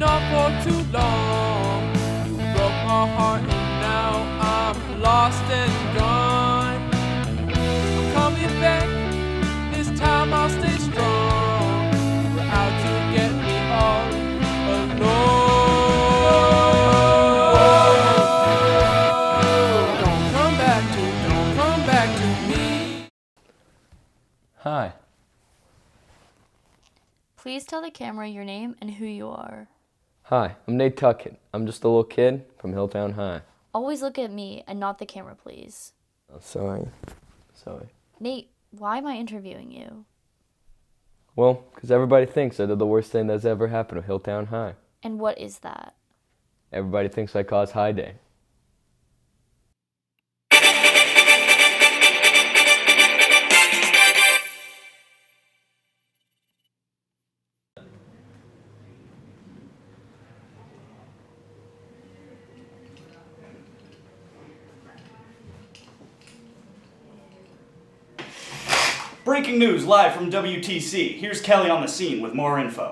Not for too long. You broke my heart and now I'm lost and gone. I'm coming back, this time I'll stay strong. You were out to get me all alone. Don't come back to me. Hi. Please tell the camera your name and who you are. Hi, I'm Nate Tuckett. I'm just a little kid from Hilltown High. Always look at me and not the camera, please. Oh, sorry. Nate, why am I interviewing you? Well, because everybody thinks I did the worst thing that's ever happened to Hilltown High. And what is that? Everybody thinks I caused High Day. Breaking news live from WTC. Here's Kelly on the scene with more info.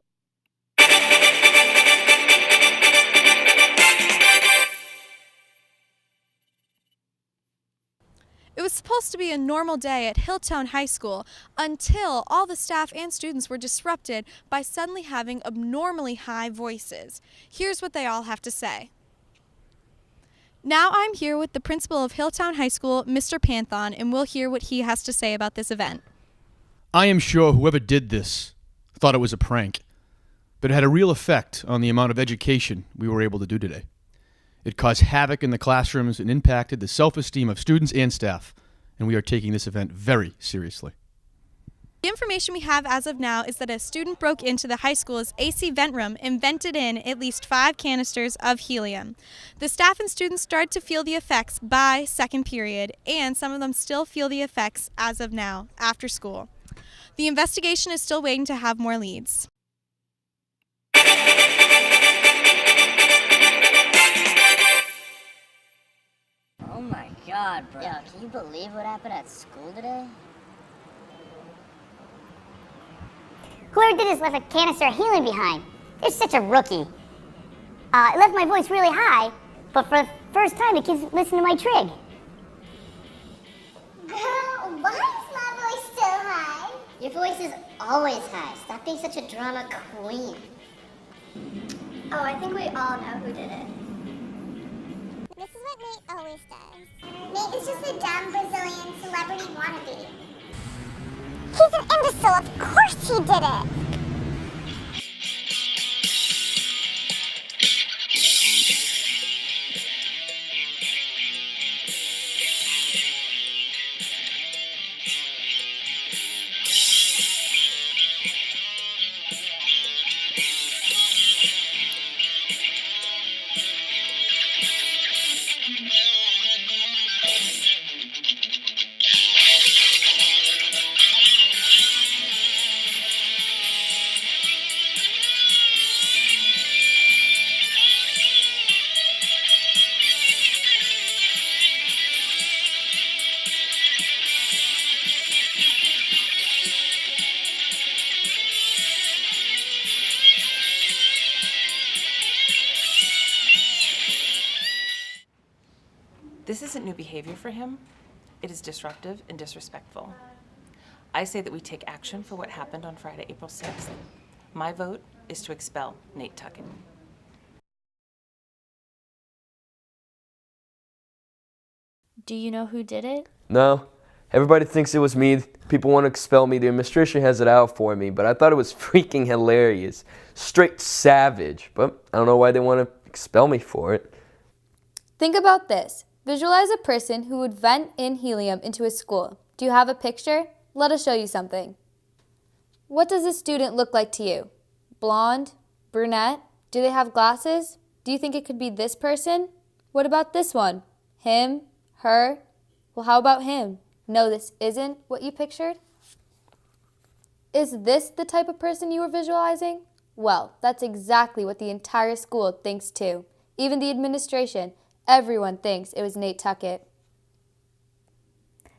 It was supposed to be a normal day at Hilltown High School until all the staff and students were disrupted by suddenly having abnormally high voices. Here's what they all have to say. Now I'm here with the principal of Hilltown High School, Mr. Panthon, and we'll hear what he has to say about this event. I am sure whoever did this thought it was a prank, but it had a real effect on the amount of education we were able to do today. It caused havoc in the classrooms and impacted the self-esteem of students and staff, and we are taking this event very seriously. The information we have as of now is that a student broke into the high school's AC vent room and vented in at least 5 canisters of helium. The staff and students started to feel the effects by second period, and some of them still feel the effects as of now, after school. The investigation is still waiting to have more leads. Oh my god, bro. Yo, can you believe what happened at school today? Whoever did this left a canister of helium behind. They're such a rookie. It left my voice really high, but for the first time the kids listened to my trig. Girl, why is my voice so high? Your voice is always high. Stop being such a drama queen. Oh, I think we all know who did it. This is what Nate always does. Nate is just a dumb Brazilian celebrity wannabe. He's an imbecile, of course he did it! This isn't new behavior for him. It is disruptive and disrespectful. I say that we take action for what happened on Friday, April 6th. My vote is to expel Nate Tuckett. Do you know who did it? No, Everybody thinks it was me. People want to expel me. The administration has it out for me, but I thought it was freaking hilarious. Straight savage, but I don't know why they want to expel me for it. Think about this. Visualize a person who would vent in helium into a school. Do you have a picture? Let us show you something. What does this student look like to you? Blonde? Brunette? Do they have glasses? Do you think it could be this person? What about this one? Him? Her? Well, how about him? No, this isn't what you pictured? Is this the type of person you were visualizing? Well, that's exactly what the entire school thinks too. Even the administration, everyone thinks it was Nate Tuckett.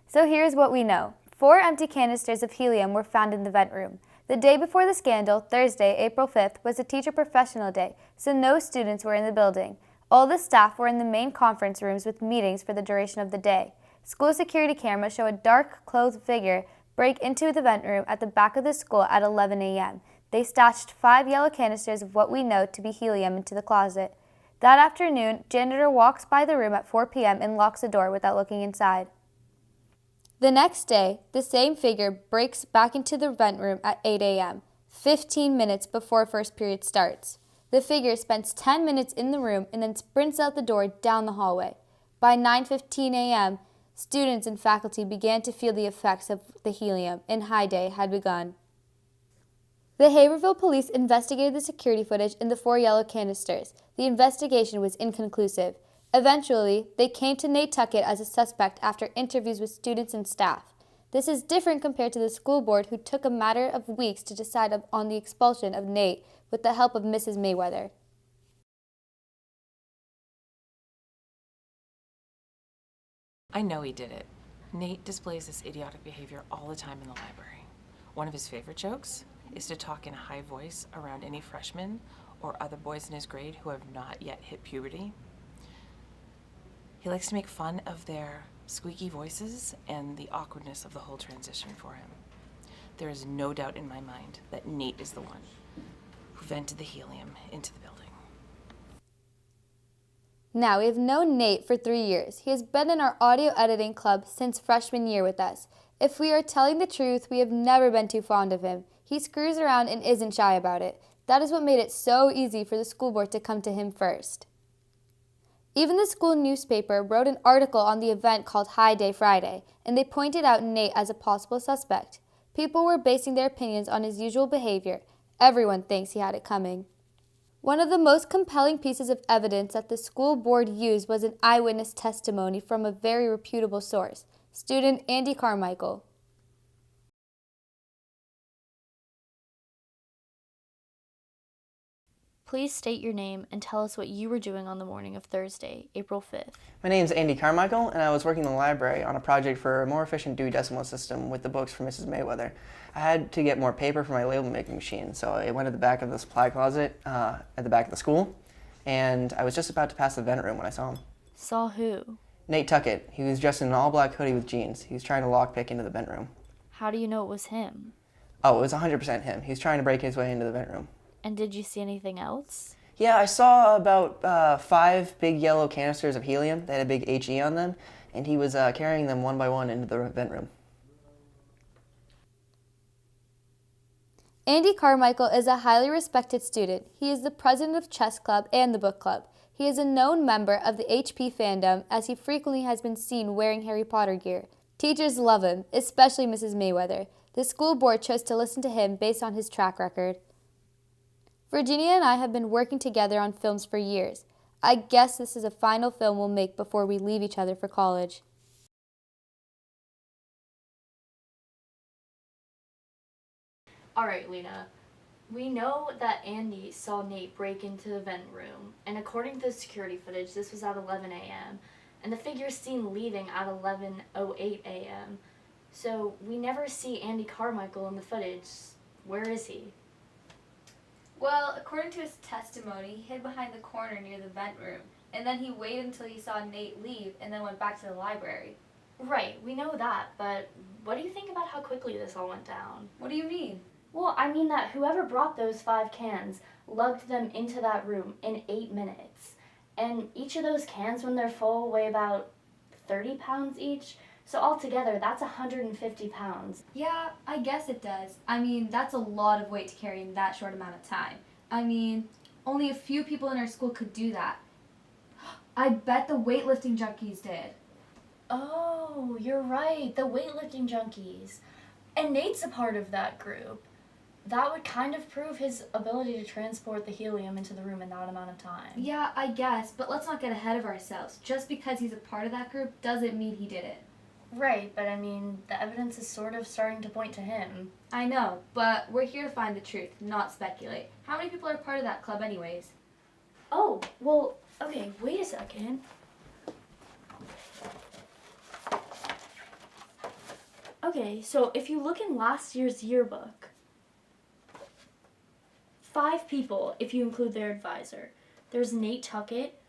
So here's what we know. 4 empty canisters of helium were found in the vent room. The day before the scandal, Thursday, April 5th, was a teacher professional day, so no students were in the building. All the staff were in the main conference rooms with meetings for the duration of the day. School security cameras show a dark-clothed figure break into the vent room at the back of the school at 11 a.m. They stashed 5 yellow canisters of what we know to be helium into the closet. That afternoon, janitor walks by the room at 4 p.m. and locks the door without looking inside. The next day, the same figure breaks back into the vent room at 8 a.m., 15 minutes before first period starts. The figure spends 10 minutes in the room and then sprints out the door down the hallway. By 9:15 a.m., students and faculty began to feel the effects of the helium, and high day had begun. The Haverhill police investigated the security footage in the 4 yellow canisters. The investigation was inconclusive. Eventually, they came to Nate Tuckett as a suspect after interviews with students and staff. This is different compared to the school board, who took a matter of weeks to decide on the expulsion of Nate with the help of Mrs. Mayweather. I know he did it. Nate displays this idiotic behavior all the time in the library. One of his favorite jokes is to talk in a high voice around any freshmen or other boys in his grade who have not yet hit puberty. He likes to make fun of their squeaky voices and the awkwardness of the whole transition for him. There is no doubt in my mind that Nate is the one who vented the helium into the building. Now, we have known Nate for 3 years. He has been in our audio editing club since freshman year with us. If we are telling the truth, we have never been too fond of him. He screws around and isn't shy about it. That is what made it so easy for the school board to come to him first. Even the school newspaper wrote an article on the event called High Day Friday, and they pointed out Nate as a possible suspect. People were basing their opinions on his usual behavior. Everyone thinks he had it coming. One of the most compelling pieces of evidence that the school board used was an eyewitness testimony from a very reputable source, student Andy Carmichael. Please state your name and tell us what you were doing on the morning of Thursday, April 5th. My name's Andy Carmichael, and I was working in the library on a project for a more efficient Dewey Decimal System with the books for Mrs. Mayweather. I had to get more paper for my label making machine, so I went to the back of the supply closet at the back of the school, and I was just about to pass the vent room when I saw him. Saw who? Nate Tuckett. He was dressed in an all-black hoodie with jeans. He was trying to lockpick into the vent room. How do you know it was him? Oh, it was 100% him. He was trying to break his way into the vent room. And did you see anything else? Yeah, I saw about 5 big yellow canisters of helium. They had a big HE on them, and he was carrying them one by one into the vent room. Andy Carmichael is a highly respected student. He is the president of Chess Club and the Book Club. He is a known member of the HP fandom, as he frequently has been seen wearing Harry Potter gear. Teachers love him, especially Mrs. Mayweather. The school board chose to listen to him based on his track record. Virginia and I have been working together on films for years. I guess this is a final film we'll make before we leave each other for college. Alright, Lena. We know that Andy saw Nate break into the vent room, and according to the security footage, this was at 11 a.m., and the figure seen leaving at 11:08 a.m. So we never see Andy Carmichael in the footage. Where is he? Well, according to his testimony, he hid behind the corner near the vent room, and then he waited until he saw Nate leave and then went back to the library. Right, we know that, but what do you think about how quickly this all went down? What do you mean? Well, I mean that whoever brought those 5 cans lugged them into that room in 8 minutes. And each of those cans, when they're full, weigh about 30 pounds each. So altogether, that's 150 pounds. Yeah, I guess it does. I mean, that's a lot of weight to carry in that short amount of time. I mean, only a few people in our school could do that. I bet the weightlifting junkies did. Oh, you're right, the weightlifting junkies. And Nate's a part of that group. That would kind of prove his ability to transport the helium into the room in that amount of time. Yeah, I guess, but let's not get ahead of ourselves. Just because he's a part of that group doesn't mean he did it. Right, but I mean, the evidence is sort of starting to point to him. I know, but we're here to find the truth, not speculate. How many people are part of that club anyways? Oh, well, okay, wait a second. Okay, so if you look in last year's yearbook, 5 people, if you include their advisor. There's Nate Tuckett,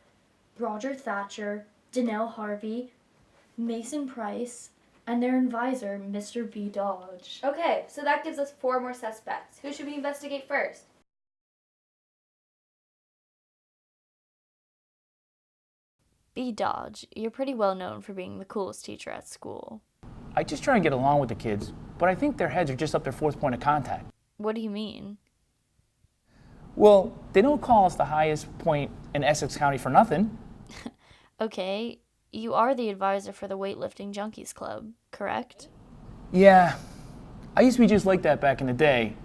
Roger Thatcher, Danelle Harvey, Mason Price, and their advisor, Mr. B. Dodge. Okay, so that gives us 4 more suspects. Who should we investigate first? B. Dodge, you're pretty well known for being the coolest teacher at school. I just try and get along with the kids, but I think their heads are just up their 4th point of contact. What do you mean? Well, they don't call us the highest point in Essex County for nothing. Okay, you are the advisor for the Weightlifting Junkies Club, correct? Yeah, I used to be just like that back in the day.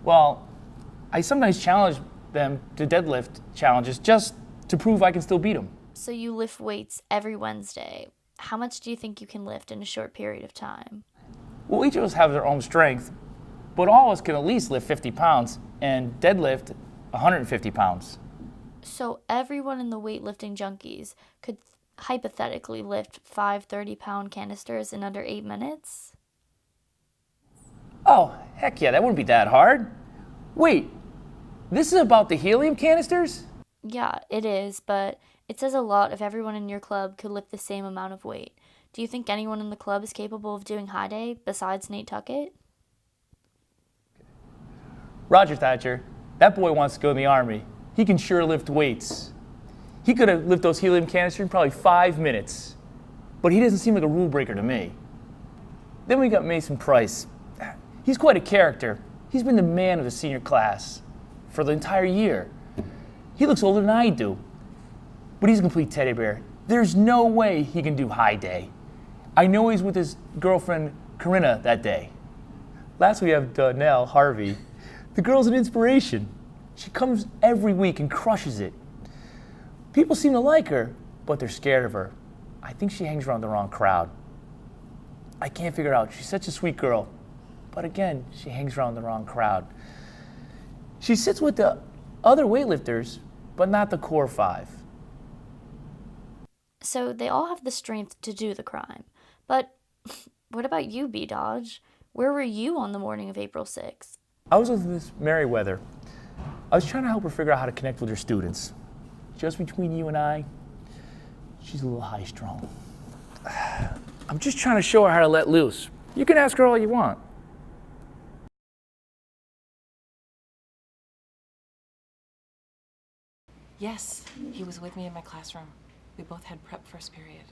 Well, I sometimes challenge them to deadlift challenges just to prove I can still beat them. So you lift weights every Wednesday. How much do you think you can lift in a short period of time? Well, each of us have their own strength, but all of us can at least lift 50 pounds and deadlift 150 pounds. So everyone in the Weightlifting Junkies could hypothetically lift 5 30-pound canisters in under 8 minutes? Oh, heck yeah, that wouldn't be that hard. Wait, this is about the helium canisters? Yeah, it is, but it says a lot if everyone in your club could lift the same amount of weight. Do you think anyone in the club is capable of doing high day besides Nate Tuckett? Roger Thatcher, that boy wants to go in the Army. He can sure lift weights. He could have lifted those helium canisters in probably 5 minutes, but he doesn't seem like a rule breaker to me. Then we got Mason Price. He's quite a character. He's been the man of the senior class for the entire year. He looks older than I do, but he's a complete teddy bear. There's no way he can do high day. I know he's with his girlfriend, Corinna, that day. Last we have Danelle Harvey. The girl's an inspiration. She comes every week and crushes it. People seem to like her, but they're scared of her. I think she hangs around the wrong crowd. I can't figure it out. She's such a sweet girl. But again, she hangs around the wrong crowd. She sits with the other weightlifters, but not the core 5. So they all have the strength to do the crime. But what about you, B. Dodge? Where were you on the morning of April 6th? I was with Miss Merriweather. I was trying to help her figure out how to connect with her students. Just between you and I, she's a little high-strung. I'm just trying to show her how to let loose. You can ask her all you want. Yes, he was with me in my classroom. We both had prep first period.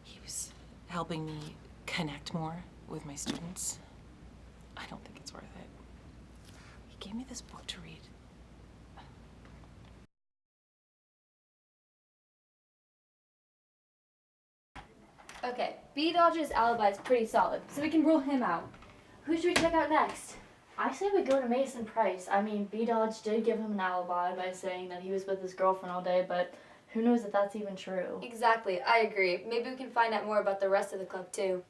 He was helping me connect more with my students. I don't think it's worth it. He gave me this book to read. Okay, B. Dodge's alibi is pretty solid, so we can rule him out. Who should we check out next? I say we go to Mason Price. I mean, B. Dodge did give him an alibi by saying that he was with his girlfriend all day, but who knows if that's even true. Exactly, I agree. Maybe we can find out more about the rest of the club too.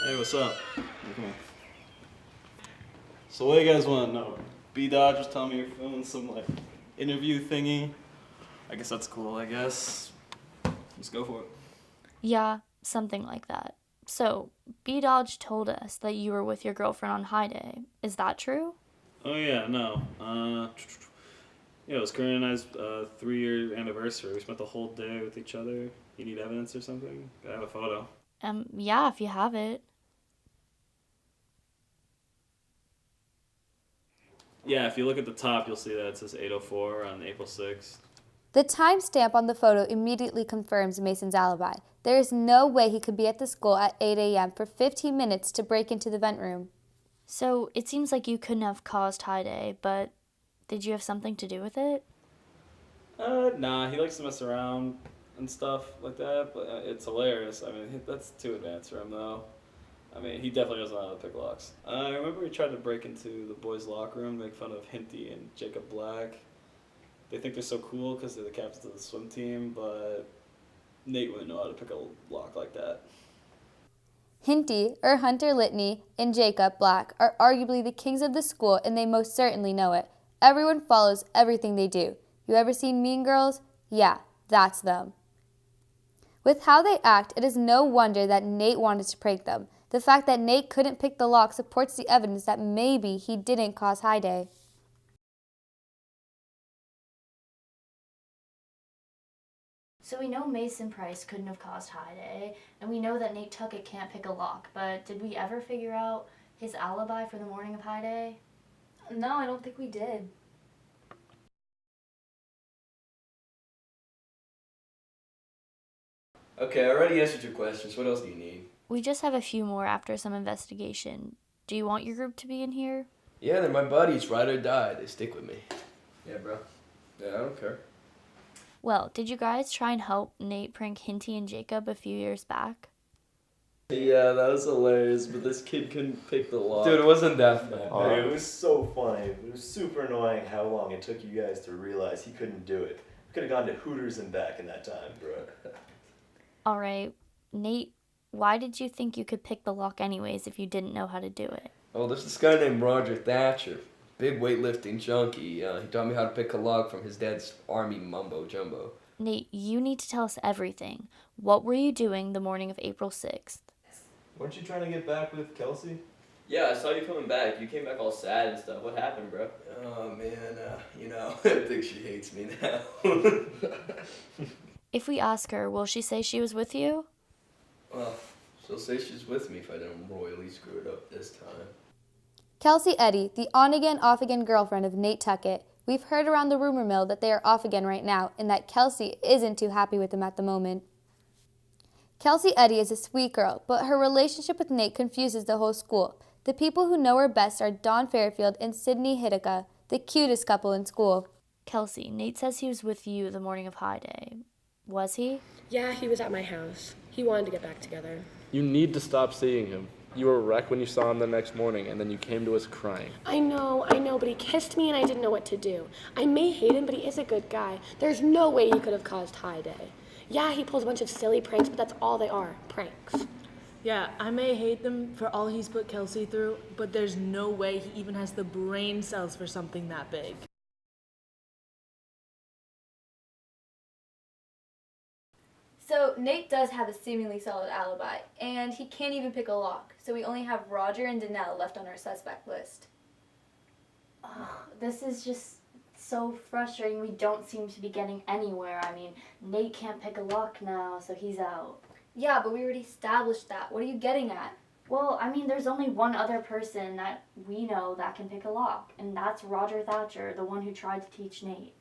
Hey, what's up? Come on. So what do you guys want to know? B. Dodge was telling me you're filming some like interview thingy. I guess that's cool, I guess. Let's go for it. Yeah, something like that. So, B. Dodge told us that you were with your girlfriend on high day. Is that true? Oh yeah, no. Yeah, it was Corinne and I's 3-year anniversary. We spent the whole day with each other. You need evidence or something? I have a photo. Yeah, if you have it. Yeah, if you look at the top, you'll see that it says 8:04 on April 6th. The timestamp on the photo immediately confirms Mason's alibi. There is no way he could be at the school at 8 a.m. for 15 minutes to break into the vent room. So it seems like you couldn't have caused High Day, but did you have something to do with it? Nah, he likes to mess around and stuff like that, but it's hilarious. I mean, that's too advanced for him, though. I mean, he definitely doesn't know how to pick locks. I remember he tried to break into the boys' locker room, make fun of Hinty and Jacob Black. They think they're so cool because they're the captains of the swim team, but Nate wouldn't know how to pick a lock like that. Hinty, or Hunter Litany, and Jacob Black are arguably the kings of the school, and they most certainly know it. Everyone follows everything they do. You ever seen Mean Girls? Yeah, that's them. With how they act, it is no wonder that Nate wanted to prank them. The fact that Nate couldn't pick the lock supports the evidence that maybe he didn't cause High Day. So we know Mason Price couldn't have caused High Day, and we know that Nate Tuckett can't pick a lock, but did we ever figure out his alibi for the morning of High Day? No, I don't think we did. Okay, I already answered your questions. What else do you need? We just have a few more after some investigation. Do you want your group to be in here? Yeah, they're my buddies, ride or die. They stick with me. Yeah, bro. Yeah, I don't care. Well, did you guys try and help Nate prank Hinty and Jacob a few years back? Yeah, that was hilarious, but this kid couldn't pick the lock. Dude, it wasn't that bad. Oh, it was so funny. It was super annoying how long it took you guys to realize he couldn't do it. We could have gone to Hooters and back in that time, bro. All right, Nate, why did you think you could pick the lock anyways if you didn't know how to do it? Oh, there's this guy named Roger Thatcher. Big weightlifting junkie. He taught me how to pick a lock from his dad's army mumbo jumbo. Nate, you need to tell us everything. What were you doing the morning of April 6th? Weren't you trying to get back with Kelsey? Yeah, I saw you coming back. You came back all sad and stuff. What happened, bro? Oh, man, I think she hates me now. If we ask her, will she say she was with you? Well, she'll say she's with me if I don't royally screw it up this time. Kelsey Eddy, the on-again, off-again girlfriend of Nate Tuckett. We've heard around the rumor mill that they are off again right now and that Kelsey isn't too happy with him at the moment. Kelsey Eddy is a sweet girl, but her relationship with Nate confuses the whole school. The people who know her best are Dawn Fairfield and Sydney Hiddeka, the cutest couple in school. Kelsey, Nate says he was with you the morning of High Day. Was he? Yeah, he was at my house. He wanted to get back together. You need to stop seeing him. You were wrecked when you saw him the next morning, and then you came to us crying. I know, but he kissed me and I didn't know what to do. I may hate him, but he is a good guy. There's no way he could have caused High Day. Yeah, he pulls a bunch of silly pranks, but that's all they are, pranks. Yeah, I may hate them for all he's put Kelsey through, but there's no way he even has the brain cells for something that big. So Nate does have a seemingly solid alibi, and he can't even pick a lock, so we only have Roger and Danelle left on our suspect list. This is just so frustrating. We don't seem to be getting anywhere. I mean, Nate can't pick a lock now, so he's out. Yeah, but we already established that. What are you getting at? Well, I mean, there's only one other person that we know that can pick a lock, and that's Roger Thatcher, the one who tried to teach Nate.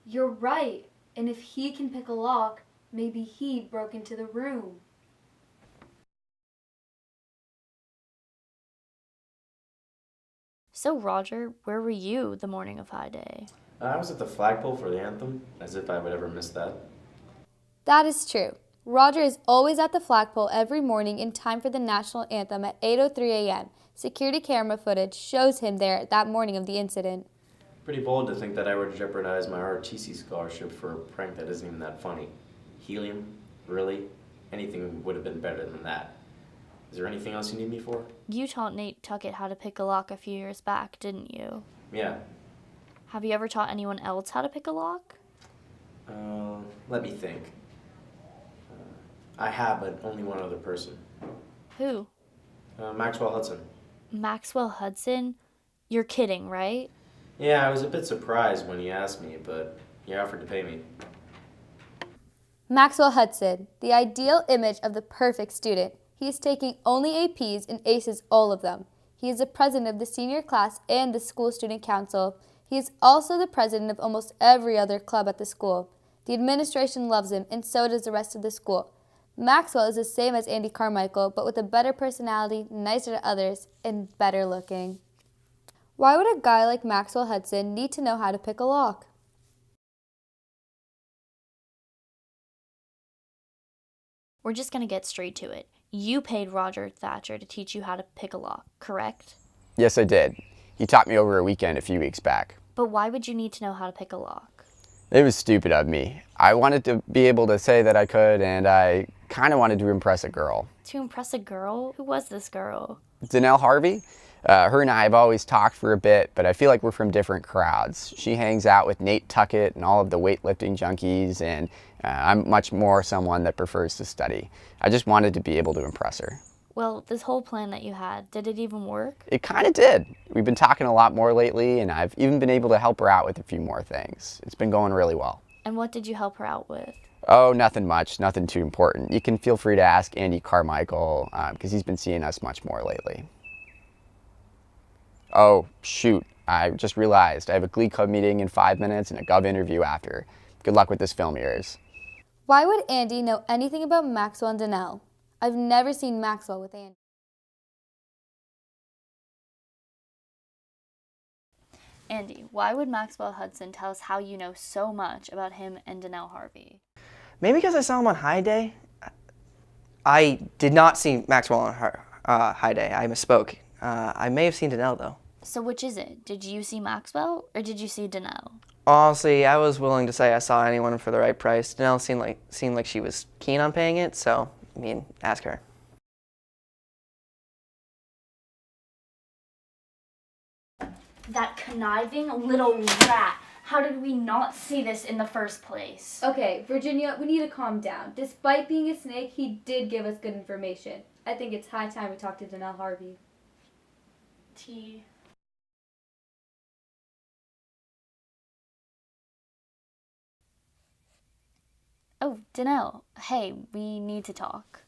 You're right, and if he can pick a lock, maybe he broke into the room. So, Roger, where were you the morning of High Day? I was at the flagpole for the anthem, as if I would ever miss that. That is true. Roger is always at the flagpole every morning in time for the national anthem at 8:03 a.m. Security camera footage shows him there that morning of the incident. Pretty bold to think that I would jeopardize my ROTC scholarship for a prank that isn't even that funny. Helium? Really? Anything would have been better than that. Is there anything else you need me for? You taught Nate Tuckett how to pick a lock a few years back, didn't you? Yeah. Have you ever taught anyone else how to pick a lock? Let me think. I have, but only one other person. Who? Maxwell Hudson. Maxwell Hudson? You're kidding, right? Yeah, I was a bit surprised when he asked me, but he offered to pay me. Maxwell Hudson, the ideal image of the perfect student. He is taking only APs and aces all of them. He is the president of the senior class and the school student council. He is also the president of almost every other club at the school. The administration loves him, and so does the rest of the school. Maxwell is the same as Andy Carmichael, but with a better personality, nicer to others, and better looking. Why would a guy like Maxwell Hudson need to know how to pick a lock? We're just gonna get straight to it. You paid Roger Thatcher to teach you how to pick a lock, correct? Yes, I did. He taught me over a weekend a few weeks back. But why would you need to know how to pick a lock? It was stupid of me. I wanted to be able to say that I could, and I kind of wanted to impress a girl. To impress a girl? Who was this girl? Danelle Harvey. Her and I have always talked for a bit, but I feel like we're from different crowds. She hangs out with Nate Tuckett and all of the weightlifting junkies, and I'm much more someone that prefers to study. I just wanted to be able to impress her. Well, this whole plan that you had, did it even work? It kind of did. We've been talking a lot more lately, and I've even been able to help her out with a few more things. It's been going really well. And what did you help her out with? Oh, nothing much, nothing too important. You can feel free to ask Andy Carmichael, because he's been seeing us much more lately. Oh, shoot, I just realized I have a Glee Club meeting in 5 minutes and a Gov interview after. Good luck with this film of yours. Why would Andy know anything about Maxwell and Danelle? I've never seen Maxwell with Andy. Andy, why would Maxwell Hudson tell us how you know so much about him and Danelle Harvey? Maybe because I saw him on High Day. I did not see Maxwell on High Day. I misspoke. I may have seen Danelle, though. So which is it? Did you see Maxwell or did you see Danelle? Honestly, I was willing to say I saw anyone for the right price. Danelle seemed like she was keen on paying it, so, I mean, ask her. That conniving little rat. How did we not see this in the first place? Okay, Virginia, we need to calm down. Despite being a snake, he did give us good information. I think it's high time we talk to Danelle Harvey. T. Oh, Danelle. Hey, we need to talk.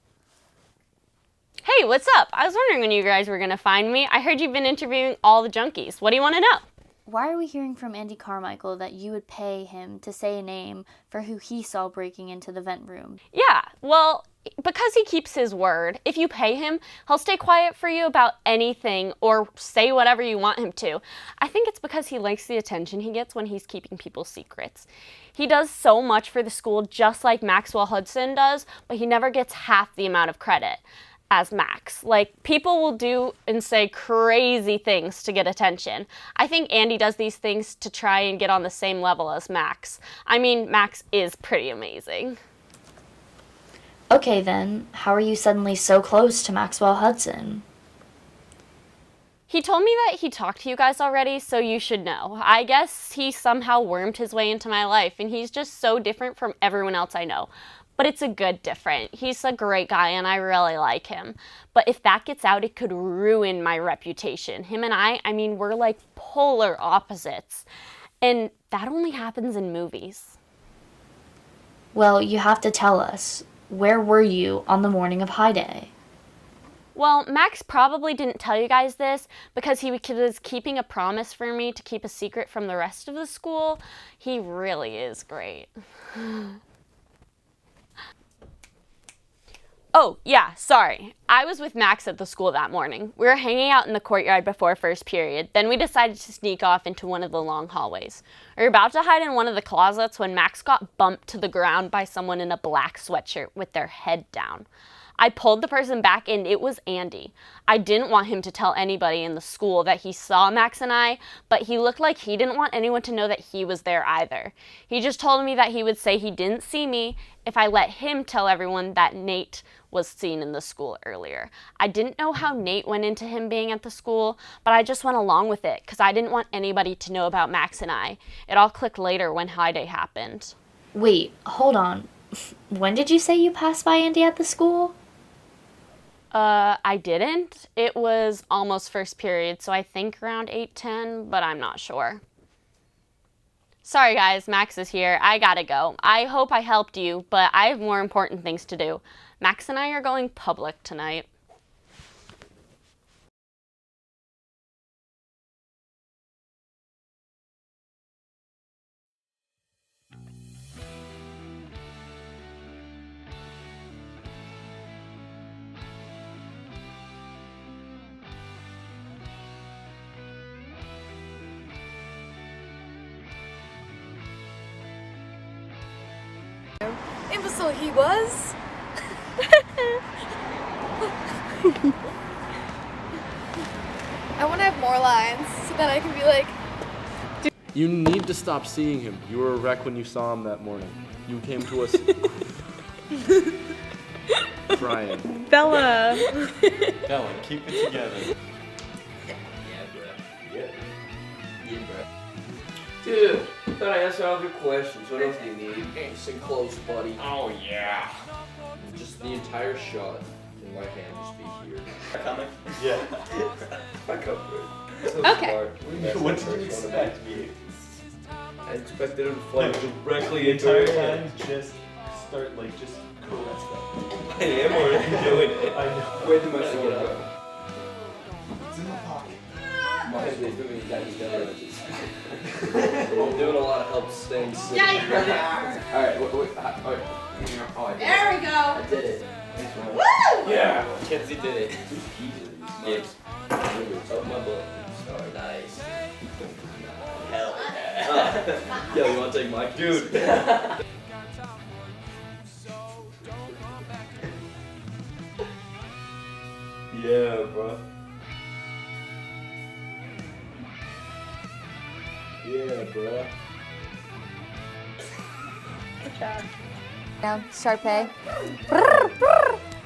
Hey, what's up? I was wondering when you guys were going to find me. I heard you've been interviewing all the junkies. What do you want to know? Why are we hearing from Andy Carmichael that you would pay him to say a name for who he saw breaking into the vent room? Yeah, well, because he keeps his word. If you pay him, he'll stay quiet for you about anything or say whatever you want him to. I think it's because he likes the attention he gets when he's keeping people's secrets. He does so much for the school just like Maxwell Hudson does, but he never gets half the amount of credit as Max. Like, people will do and say crazy things to get attention. I think Andy does these things to try and get on the same level as Max. I mean, Max is pretty amazing. Okay then, how are you suddenly so close to Maxwell Hudson? He told me that he talked to you guys already, so you should know. I guess he somehow wormed his way into my life, and he's just so different from everyone else I know. But it's a good different. He's a great guy and I really like him. But if that gets out, it could ruin my reputation. Him and I mean, we're like polar opposites. And that only happens in movies. Well, you have to tell us. Where were you on the morning of High Day? Well, Max probably didn't tell you guys this because he was keeping a promise for me to keep a secret from the rest of the school. He really is great. Oh, yeah, sorry. I was with Max at the school that morning. We were hanging out in the courtyard before first period. Then we decided to sneak off into one of the long hallways. We were about to hide in one of the closets when Max got bumped to the ground by someone in a black sweatshirt with their head down. I pulled the person back and it was Andy. I didn't want him to tell anybody in the school that he saw Max and I, but he looked like he didn't want anyone to know that he was there either. He just told me that he would say he didn't see me if I let him tell everyone that Nate was seen in the school earlier. I didn't know how Nate went into him being at the school, but I just went along with it because I didn't want anybody to know about Max and I. It all clicked later when High Day happened. Wait, hold on. When did you say you passed by Andy at the school? I didn't. It was almost first period, so I think around 8:10, but I'm not sure. Sorry guys, Max is here. I gotta go. I hope I helped you, but I have more important things to do. Max and I are going public tonight. Imbecile he was. I want to have more lines so that I can be like, You need to stop seeing him. You were a wreck when you saw him that morning. You came to us crying. Bella. Bella, keep it together. Yeah, bro. Yeah. Yeah, bro. Dude, thought I answered all of your questions. What else do you need? Anything close, buddy. Oh, yeah. Just the entire shot. And why can't I just be here? Coming? Yeah. Back up, bro. Okay. What did you expect? I expected him to fly directly the into her entire head. time, just start like just go. That's that. I am already doing it. I know. Where did my sword go? It's in my pocket. Mine's doing daddy's damages. I'm doing a lot of help staying sick. Yeah, you really are. Alright, wait. Alright. Oh, I did there we it. go. I did it. Woo! Yeah, Kenzie did it. Yes. Oh, my butt. Sorry. Nice. Hell yeah. Yo, you wanna take my keys? Dude. Yeah, bro. Yeah, bro. Good job. Now, Sharpay.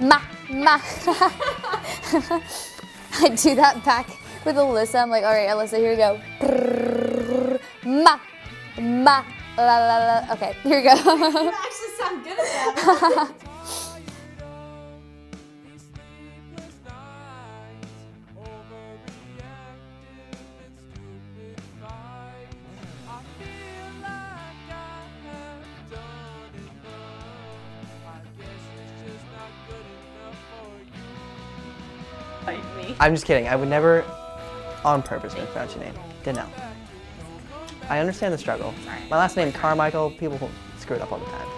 Ma. I do that back with Alyssa. I'm like, all right, Alyssa, here we go. Ma. La la la. Okay, here we go. You actually sound good at that. I'm just kidding. I would never, on purpose, mispronounce your name. Danelle. I understand the struggle. My last name, Carmichael, people screw it up all the time,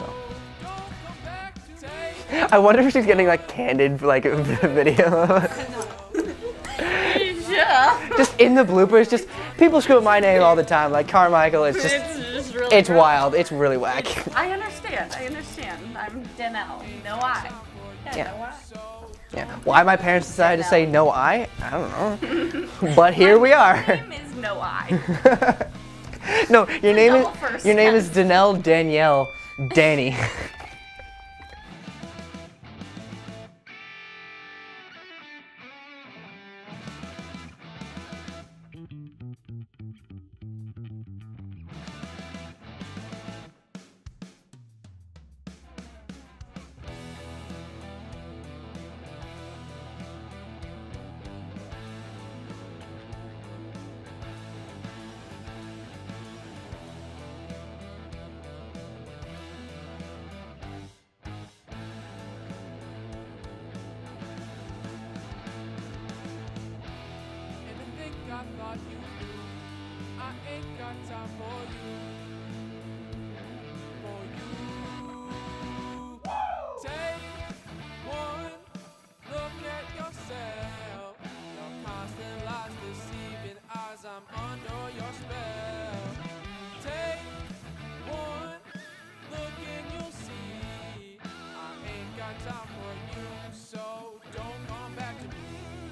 so. I wonder if she's getting like candid for like a video. Yeah. Just in the bloopers, just people screw up my name all the time. Like Carmichael, it's just really it's gross. wild. It's really whack. I understand. I'm Danelle. No I. Yeah. No I. Yeah. Why my parents decided to say no I don't know. But here we are. My name is No I. No, your name double first is Danelle Danielle Danny. I thought you knew I ain't got time for you. For you. Take one look at yourself. Your constant lies deceiving eyes, I'm under your spell. Take one look and you'll see I ain't got time for you, so don't come back to me.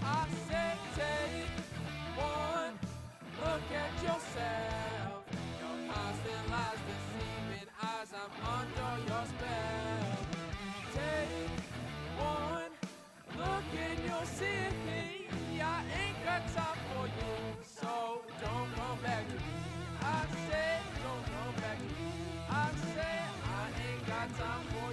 I said take one look at yourself. Your constant lies deceiving eyes, I'm under your spell. Take one look and you'll see I ain't got time for you, so don't come back to me. I said don't come back to me. I said I ain't got time for